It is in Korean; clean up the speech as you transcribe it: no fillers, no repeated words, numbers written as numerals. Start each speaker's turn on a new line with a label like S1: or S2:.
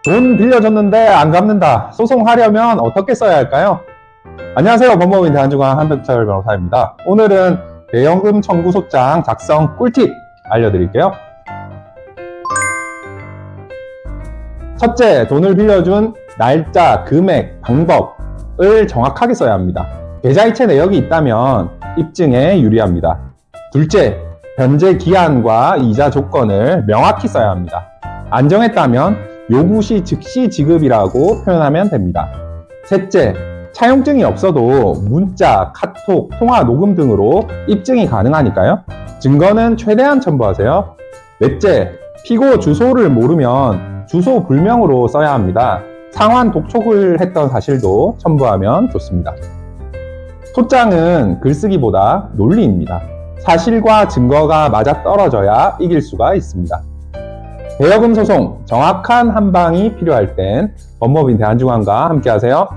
S1: 돈 빌려줬는데 안 갚는다. 소송하려면 어떻게 써야 할까요? 안녕하세요. 법무법인 대한중앙 한백철 변호사입니다. 오늘은 대연금 청구소장 작성 꿀팁 알려드릴게요. 첫째, 돈을 빌려준 날짜, 금액, 방법을 정확하게 써야 합니다. 계좌이체 내역이 있다면 입증에 유리합니다. 둘째, 변제 기한과 이자 조건을 명확히 써야 합니다. 안 정했다면 요구시 즉시 지급이라고 표현하면 됩니다. 셋째, 차용증이 없어도 문자, 카톡, 통화, 녹음 등으로 입증이 가능하니까요. 증거는 최대한 첨부하세요. 넷째, 피고 주소를 모르면 주소 불명으로 써야 합니다. 상환 독촉을 했던 사실도 첨부하면 좋습니다. 소장은 글쓰기보다 논리입니다. 사실과 증거가 맞아떨어져야 이길 수가 있습니다. 대여금 소송 정확한 한방이 필요할 땐 법무법인 대한중앙과 함께하세요.